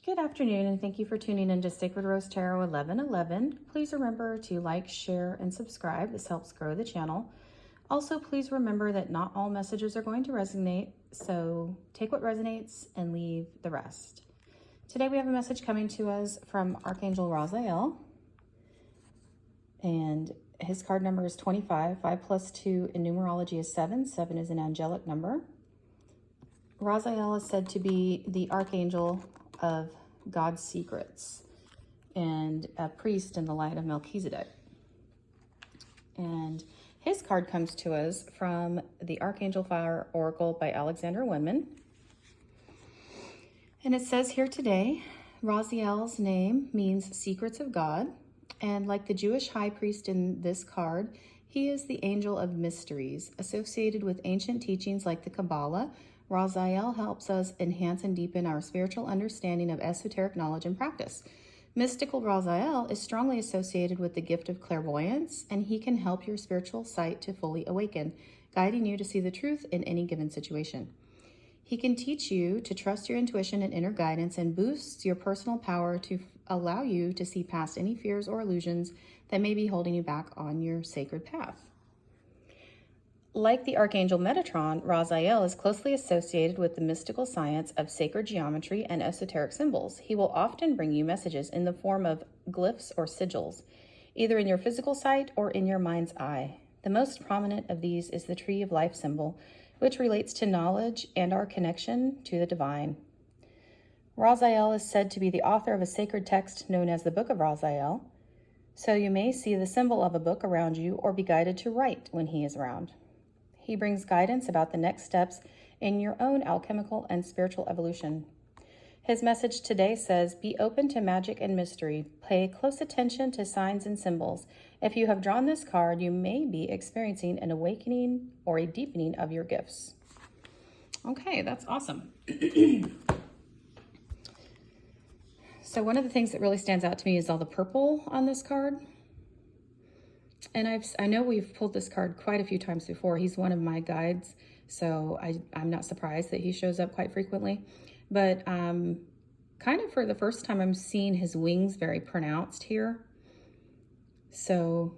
Good afternoon, and thank you for tuning in to Sacred Rose Tarot 1111. Please remember to like, share, and subscribe. This helps grow the channel. Also, please remember that not all messages are going to resonate, so take what resonates and leave the rest. Today we have a message coming to us from Archangel Raziel, and his card number is 25. 5 plus 2 in numerology is 7. 7 is an angelic number. Raziel is said to be the archangel of God's secrets and a priest in the line of Melchizedek. And his card comes to us from the Archangel Fire Oracle by Alexander Windman. And it says here today, Raziel's name means secrets of God. And like the Jewish high priest in this card, he is the angel of mysteries associated with ancient teachings like the Kabbalah. Raziel helps us enhance and deepen our spiritual understanding of esoteric knowledge and practice. Mystical Raziel is strongly associated with the gift of clairvoyance, and he can help your spiritual sight to fully awaken, guiding you to see the truth in any given situation. He can teach you to trust your intuition and inner guidance and boosts your personal power to allow you to see past any fears or illusions that may be holding you back on your sacred path. Like the Archangel Metatron, Raziel is closely associated with the mystical science of sacred geometry and esoteric symbols. He will often bring you messages in the form of glyphs or sigils, either in your physical sight or in your mind's eye. The most prominent of these is the Tree of Life symbol, which relates to knowledge and our connection to the divine. Raziel is said to be the author of a sacred text known as the Book of Raziel, so you may see the symbol of a book around you or be guided to write when he is around. He brings guidance about the next steps in your own alchemical and spiritual evolution. His message today says, be open to magic and mystery. Pay close attention to signs and symbols. If you have drawn this card, you may be experiencing an awakening or a deepening of your gifts. Okay, that's awesome. So one of the things that really stands out to me is all the purple on this card. And I know we've pulled this card quite a few times before. He's one of my guides, so I'm not surprised that he shows up quite frequently. But kind of for the first time, I'm seeing his wings very pronounced here. So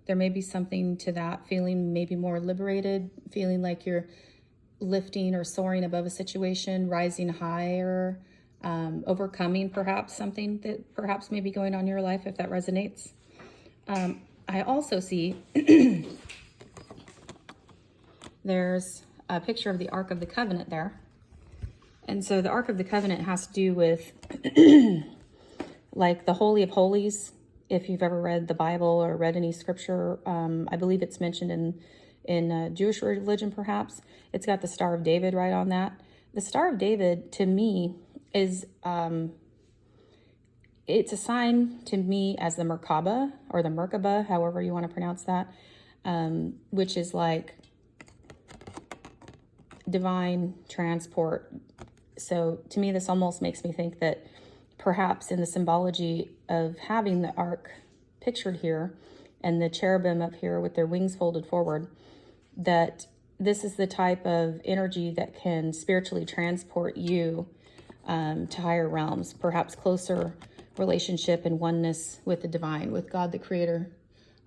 there may be something to that, feeling maybe more liberated, feeling like you're lifting or soaring above a situation, rising higher, overcoming perhaps something that perhaps may be going on in your life, if that resonates. I also see there's a picture of the Ark of the Covenant there. And so the Ark of the Covenant has to do with like the Holy of Holies. If you've ever read the Bible or read any scripture, I believe it's mentioned in Jewish religion perhaps. It's got the Star of David right on that. The Star of David to me is... it's a sign to me as the Merkaba or the Merkaba, however you want to pronounce that, which is like divine transport. So to me, this almost makes me think that perhaps in the symbology of having the ark pictured here and the cherubim up here with their wings folded forward, that this is the type of energy that can spiritually transport you to higher realms, perhaps closer relationship and oneness with the divine, with God the creator,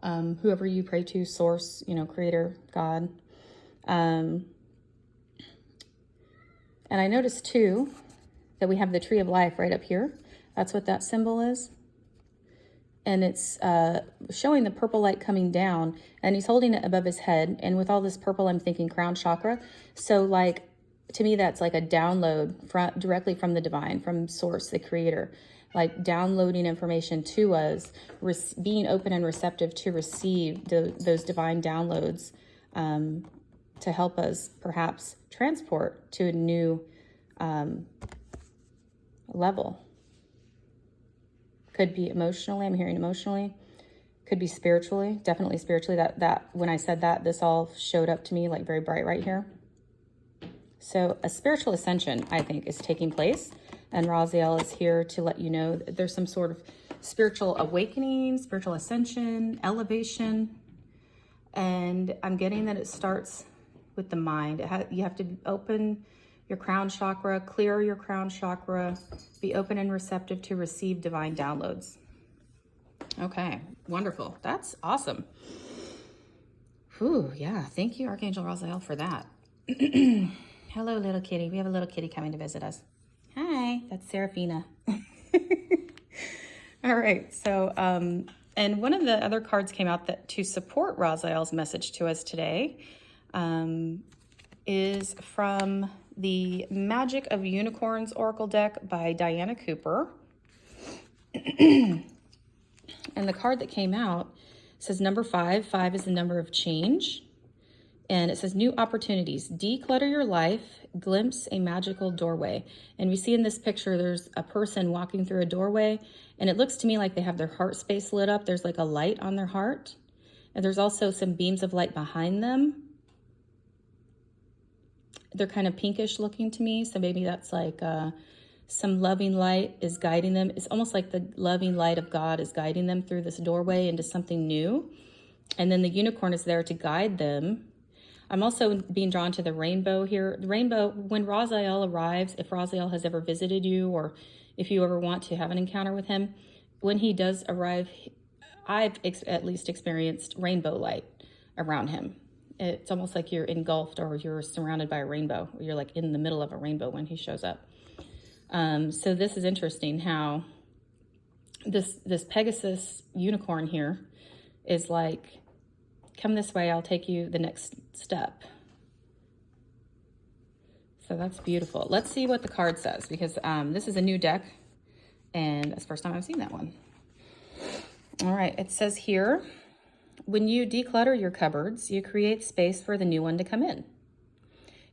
whoever you pray to, source, creator, God. And I noticed too that we have the Tree of Life right up here. That's what that symbol is. And it's showing the purple light coming down, and he's holding it above his head. And with all this purple, I'm thinking crown chakra. So like, to me, that's like a download directly from the divine, from source, the creator, like downloading information to us, being open and receptive to receive those divine downloads to help us perhaps transport to a new level. Could be emotionally, I'm hearing emotionally. Could be spiritually, definitely spiritually. That when I said that, this all showed up to me like very bright right here. So a spiritual ascension, I think, is taking place. And Raziel is here to let you know that there's some sort of spiritual awakening, spiritual ascension, elevation. And I'm getting that it starts with the mind. You have to open your crown chakra, clear your crown chakra, be open and receptive to receive divine downloads. Okay, wonderful. That's awesome. Whew, yeah, thank you, Archangel Raziel, for that. Hello, little kitty. We have a little kitty coming to visit us. Hi, that's Seraphina. All right, so, and one of the other cards came out that to support Raziel's message to us today is from the Magic of Unicorns Oracle deck by Diana Cooper. And the card that came out says number 5. 5 is the number of change. And it says new opportunities. Declutter your life, glimpse a magical doorway. And we see in this picture, there's a person walking through a doorway. And it looks to me like they have their heart space lit up. There's like a light on their heart. And there's also some beams of light behind them. They're kind of pinkish looking to me. So maybe that's like some loving light is guiding them. It's almost like the loving light of God is guiding them through this doorway into something new. And then the unicorn is there to guide them. I'm also being drawn to the rainbow here. The rainbow, when Raziel arrives, if Raziel has ever visited you or if you ever want to have an encounter with him, when he does arrive, I've at least experienced rainbow light around him. It's almost like you're engulfed or you're surrounded by a rainbow. Or you're like in the middle of a rainbow when he shows up. So this is interesting how this Pegasus unicorn here is like, come this way, I'll take you the next step. So that's beautiful. Let's see what the card says, because this is a new deck, and that's the first time I've seen that one. All right, it says here, when you declutter your cupboards, you create space for the new one to come in.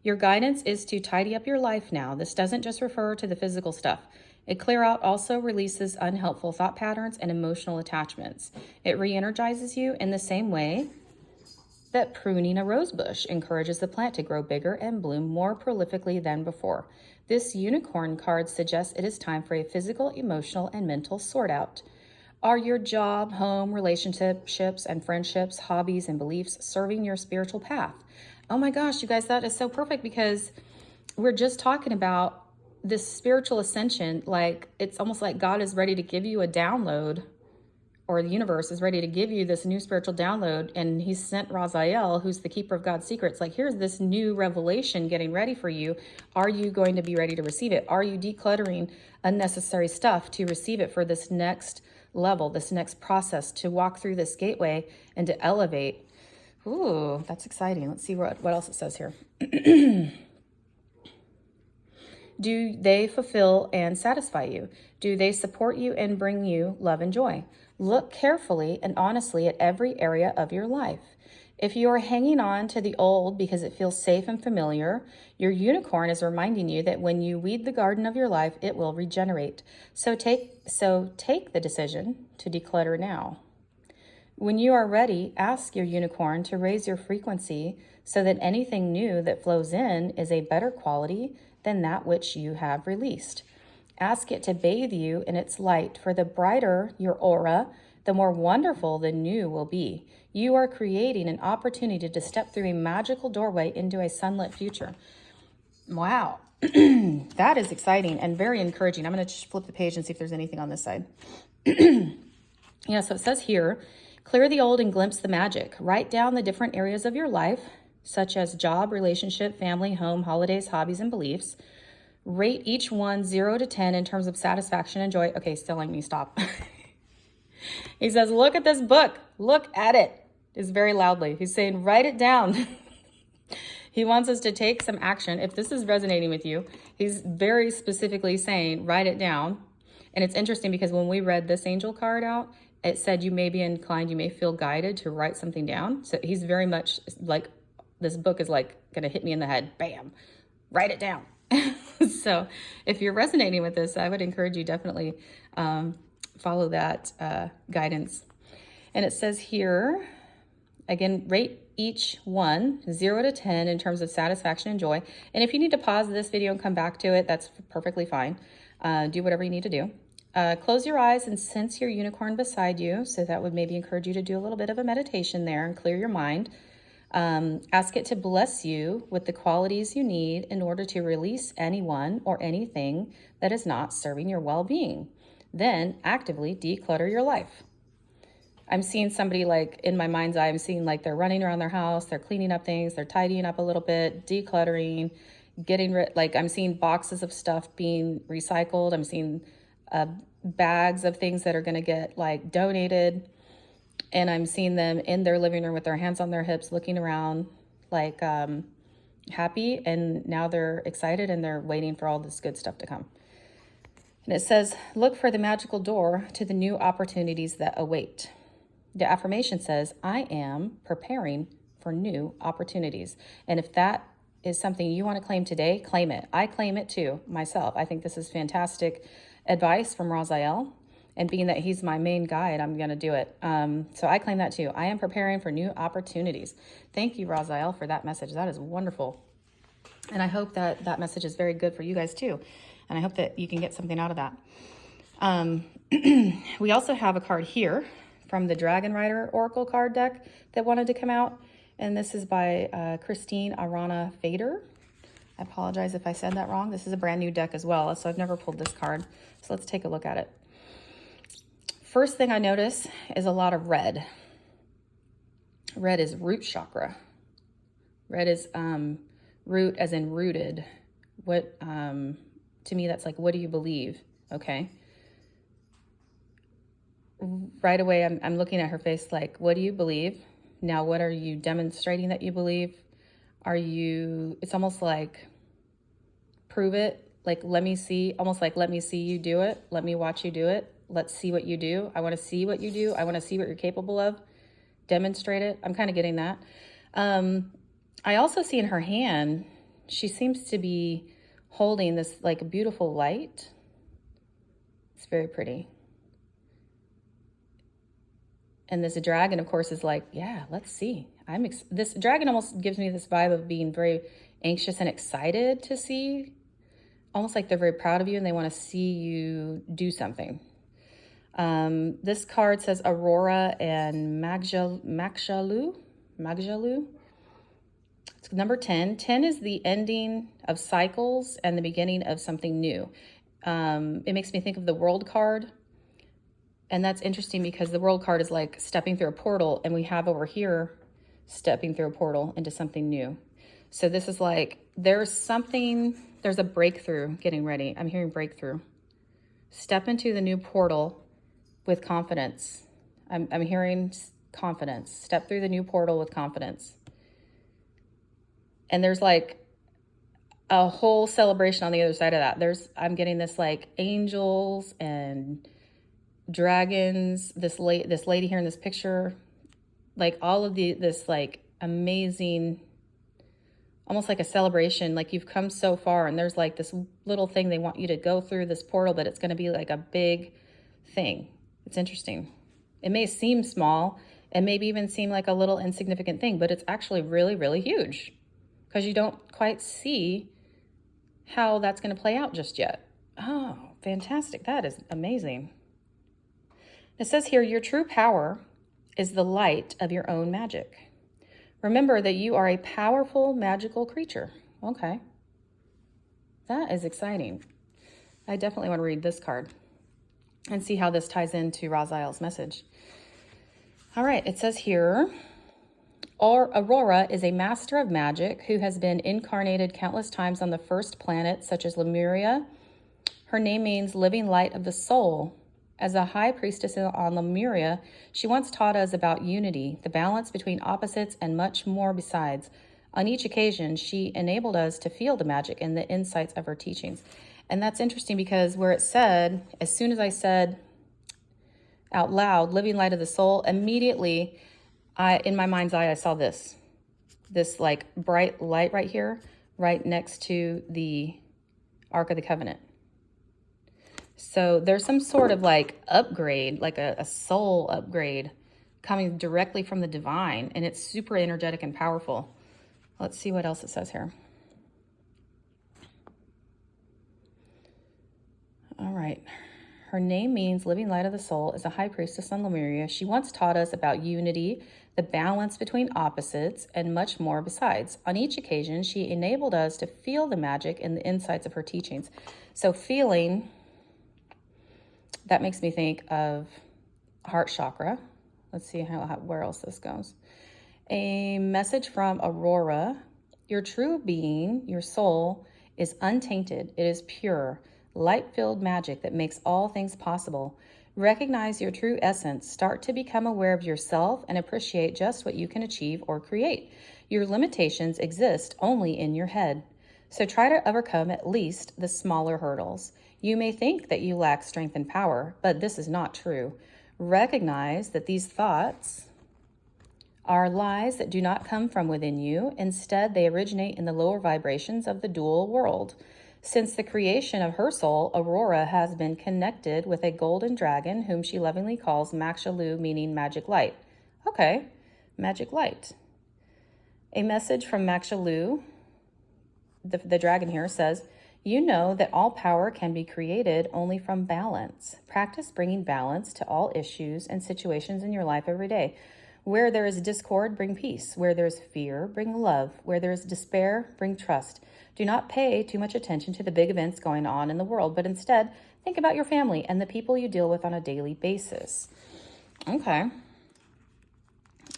Your guidance is to tidy up your life now. This doesn't just refer to the physical stuff. A clear out also releases unhelpful thought patterns and emotional attachments. It re-energizes you in the same way that pruning a rose bush encourages the plant to grow bigger and bloom more prolifically than before. This unicorn card suggests it is time for a physical, emotional, and mental sort out. Are your job, home, relationships, and friendships, hobbies, and beliefs serving your spiritual path? Oh my gosh, you guys, that is so perfect, because we're just talking about this spiritual ascension. Like, it's almost like God is ready to give you a download, or the universe is ready to give you this new spiritual download, and he's sent Raziel, who's the keeper of God's secrets. Like, here's this new revelation getting ready for you. Are you going to be ready to receive it? Are you decluttering unnecessary stuff to receive it for this next level, this next process, to walk through this gateway and to elevate? Ooh, that's exciting. Let's see what else it says here. Do they fulfill and satisfy you? Do they support you and bring you love and joy? Look carefully and honestly at every area of your life. If you are hanging on to the old because it feels safe and familiar, your unicorn is reminding you that when you weed the garden of your life, it will regenerate. So take the decision to declutter now. When you are ready, ask your unicorn to raise your frequency so that anything new that flows in is a better quality than that which you have released. Ask it to bathe you in its light, for the brighter your aura, the more wonderful the new will be. You are creating an opportunity to step through a magical doorway into a sunlit future. Wow, that is exciting and very encouraging. I'm going to just flip the page and see if there's anything on this side. Yeah, so it says here, clear the old and glimpse the magic. Write down the different areas of your life, such as job, relationship, family, home, holidays, hobbies, and beliefs. Rate each one 0 to 10 in terms of satisfaction and joy. Okay, still letting me stop. He says, look at this book. Look at it. It's very loudly. He's saying, write it down. He wants us to take some action. If this is resonating with you, he's very specifically saying, write it down. And it's interesting because when we read this angel card out, it said you may be inclined, you may feel guided to write something down. So he's very much like, this book is like going to hit me in the head. Bam, write it down. So if you're resonating with this, I would encourage you definitely follow that guidance. And it says here, again, rate each one 0 to 10 in terms of satisfaction and joy. And if you need to pause this video and come back to it, that's perfectly fine. Do whatever you need to do. Close your eyes and sense your unicorn beside you. So that would maybe encourage you to do a little bit of a meditation there and clear your mind. Ask it to bless you with the qualities you need in order to release anyone or anything that is not serving your well-being. Then actively declutter your life. I'm seeing somebody like in my mind's eye, I'm seeing like they're running around their house, they're cleaning up things, they're tidying up a little bit, decluttering, getting rid, like I'm seeing boxes of stuff being recycled. I'm seeing bags of things that are going to get like donated. And I'm seeing them in their living room with their hands on their hips, looking around like happy. And now they're excited and they're waiting for all this good stuff to come. And it says, look for the magical door to the new opportunities that await. The affirmation says, I am preparing for new opportunities. And if that is something you want to claim today, claim it. I claim it too, myself. I think this is fantastic advice from Raziel. And being that he's my main guide, I'm going to do it. So I claim that too. I am preparing for new opportunities. Thank you, Raziel, for that message. That is wonderful. And I hope that that message is very good for you guys too. And I hope that you can get something out of that. We also have a card here from the Dragon Rider Oracle card deck that wanted to come out. And this is by Christine Arana Fader. I apologize if I said that wrong. This is a brand new deck as well, so I've never pulled this card. So let's take a look at it. First thing I notice is a lot of red. Red is root chakra. Red is root as in rooted. What to me, that's like, what do you believe? Okay. Right away, I'm looking at her face like, what do you believe? Now, what are you demonstrating that you believe? It's almost like, prove it. Like, let me see, almost like, let me see you do it. Let me watch you do it. Let's see what you do. I want to see what you do. I want to see what you're capable of. Demonstrate it. I'm kind of getting that. I also see in her hand, she seems to be holding this like beautiful light. It's very pretty. And this dragon, of course, is like, yeah, let's see. This dragon almost gives me this vibe of being very anxious and excited to see. Almost like they're very proud of you and they want to see you do something. This card says Aurora and Magjalu. It's number 10. 10 is the ending of cycles and the beginning of something new. It makes me think of the World card. And that's interesting because the World card is like stepping through a portal, and we have over here stepping through a portal into something new. So this is like, there's a breakthrough getting ready. I'm hearing breakthrough. Step into the new portal with confidence. I'm hearing confidence. Step through the new portal with confidence. And there's like a whole celebration on the other side of that. I'm getting this like angels and dragons, this lady here in this picture, like all of this like amazing, almost like a celebration, like you've come so far and there's like this little thing they want you to go through this portal, but it's going to be like a big thing. It's interesting. It may seem small and maybe even seem like a little insignificant thing, but it's actually really, really huge because you don't quite see how that's going to play out just yet. Oh, fantastic. That is amazing. It says here, your true power is the light of your own magic. Remember that you are a powerful, magical creature. Okay. That is exciting. I definitely want to read this card and see how this ties into Raziel's message. All right. It says here, Aurora is a master of magic who has been incarnated countless times on the first planet, such as Lemuria. Her name means living light of the soul. As a high priestess on Lemuria, she once taught us about unity, the balance between opposites, and much more besides. On each occasion, she enabled us to feel the magic and the insights of her teachings. And that's interesting because where it said, as soon as I said out loud, living light of the soul, immediately, in my mind's eye, I saw this like bright light right here, right next to the Ark of the Covenant. So there's some sort of like upgrade, like a soul upgrade coming directly from the divine, and it's super energetic and powerful. Let's see what else it says here. All right. Her name means living light of the soul, is a high priestess on Lemuria. She once taught us about unity, the balance between opposites, and much more besides. On each occasion, she enabled us to feel the magic and the insights of her teachings. So feeling, that makes me think of heart chakra. Let's see where else this goes. A message from Aurora. Your true being, your soul, is untainted. It is pure, light-filled magic that makes all things possible. Recognize your true essence. Start to become aware of yourself and appreciate just what you can achieve or create. Your limitations exist only in your head. So try to overcome at least the smaller hurdles. You may think that you lack strength and power, but this is not true. Recognize that these thoughts are lies that do not come from within you. Instead, they originate in the lower vibrations of the dual world. Since the creation of her soul, Aurora has been connected with a golden dragon whom she lovingly calls Makshalu, meaning magic light. Okay, magic light. A message from Makshalu, the dragon here, says, you know that all power can be created only from balance. Practice bringing balance to all issues and situations in your life every day. Where there is discord, bring peace. Where there is fear, bring love. Where there is despair, bring trust. Do not pay too much attention to the big events going on in the world, but instead think about your family and the people you deal with on a daily basis. Okay.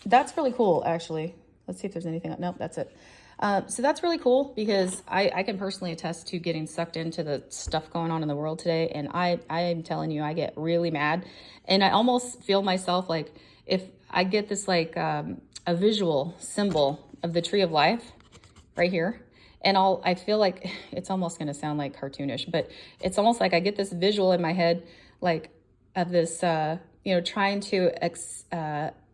That's really cool, actually. Let's see if there's anything. Nope, that's it. So that's really cool because I can personally attest to getting sucked into the stuff going on in the world today. And I am telling you, I get really mad. And I almost feel myself like if I get this like a visual symbol of the tree of life right here. And I feel like it's almost going to sound like cartoonish, but it's almost like I get this visual in my head, like of this, trying to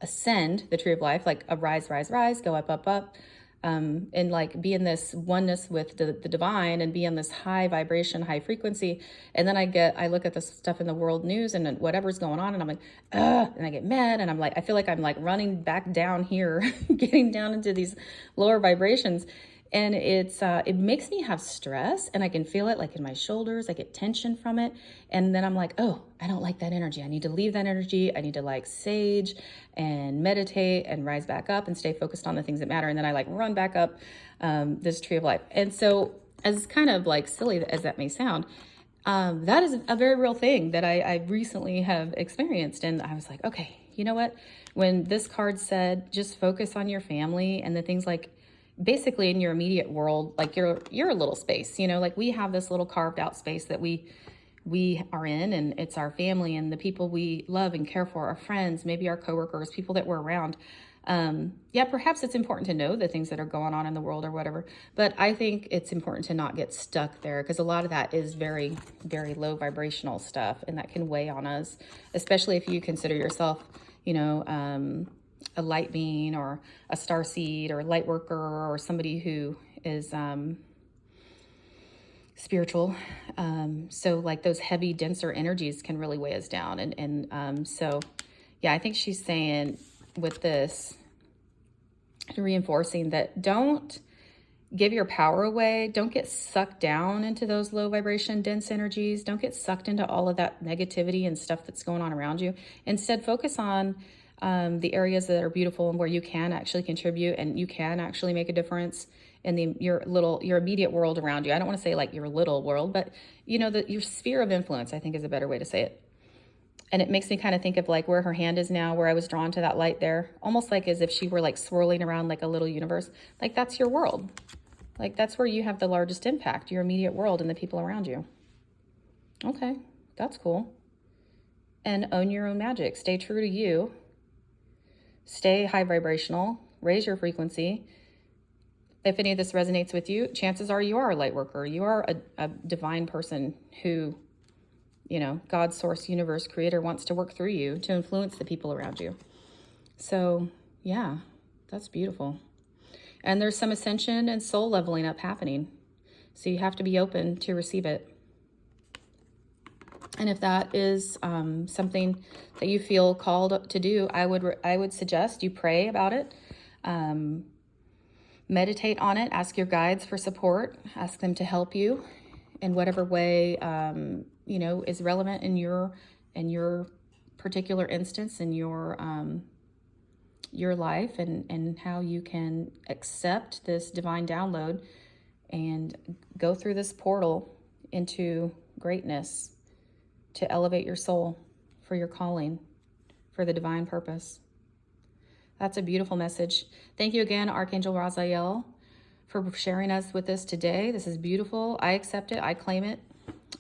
ascend the tree of life, like a rise, rise, rise, go up, up, up. And like be in this oneness with the divine and be in this high vibration, high frequency. And then I look at this stuff in the world news and whatever's going on and I'm like, and I get mad and I feel like I'm like running back down here, getting down into these lower vibrations. And it makes me have stress and I can feel it like in my shoulders. I get tension from it. And then I'm like, oh, I don't like that energy. I need to leave that energy. I need to like sage and meditate and rise back up and stay focused on the things that matter. And then I like run back up this tree of life. And so as kind of like silly as that may sound, that is a very real thing that I recently have experienced. And I was like, okay, you know what? When this card said, just focus on your family and the things like, basically in your immediate world, like your little space, like we have this little carved out space that we are in, and it's our family and the people we love and care for, our friends, maybe our coworkers, people that we're around. Perhaps it's important to know the things that are going on in the world or whatever, but I think it's important to not get stuck there because a lot of that is very, very low vibrational stuff, and that can weigh on us, especially if you consider yourself, a light being or a star seed or a light worker or somebody who is spiritual. So like those heavy, denser energies can really weigh us down. So I think she's saying with this, reinforcing that don't give your power away. Don't get sucked down into those low vibration, dense energies. Don't get sucked into all of that negativity and stuff that's going on around you. Instead, focus on the areas that are beautiful and where you can actually contribute and you can actually make a difference in your immediate world around you. I don't want to say like your little world, but your sphere of influence, I think is a better way to say it. And it makes me kind of think of like where her hand is now, where I was drawn to that light there, almost like as if she were like swirling around like a little universe. Like that's your world. Like that's where you have the largest impact, your immediate world and the people around you. Okay, that's cool. And own your own magic. Stay true to you. Stay high vibrational, raise your frequency. If any of this resonates with you, chances are you are a light worker. You are a divine person who, God, source, universe, creator wants to work through you to influence the people around you. So yeah, that's beautiful. And there's some ascension and soul leveling up happening. So you have to be open to receive it. And if that is something that you feel called to do, I would suggest you pray about it, meditate on it, ask your guides for support, ask them to help you in whatever way is relevant in your particular instance in your life, and how you can accept this divine download and go through this portal into greatness to elevate your soul for your calling, for the divine purpose. That's a beautiful message. Thank you again, Archangel Raziel, for sharing us with this today. This is beautiful. I accept it. I claim it.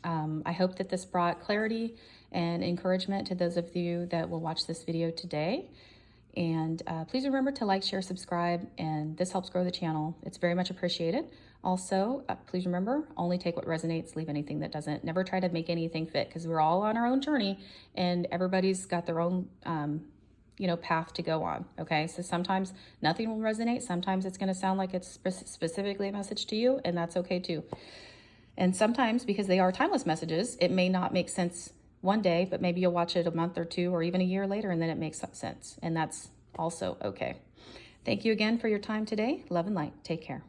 I hope that this brought clarity and encouragement to those of you that will watch this video today. And please remember to like, share, subscribe, and this helps grow the channel. It's very much appreciated. Also, please remember, only take what resonates, leave anything that doesn't. Never try to make anything fit, because we're all on our own journey and everybody's got their own path to go on. Okay, so sometimes nothing will resonate. Sometimes it's going to sound like it's specifically a message to you, and that's okay too. And sometimes, because they are timeless messages, it may not make sense one day, but maybe you'll watch it a month or two or even a year later, and then it makes sense. And that's also okay. Thank you again for your time today. Love and light. Take care.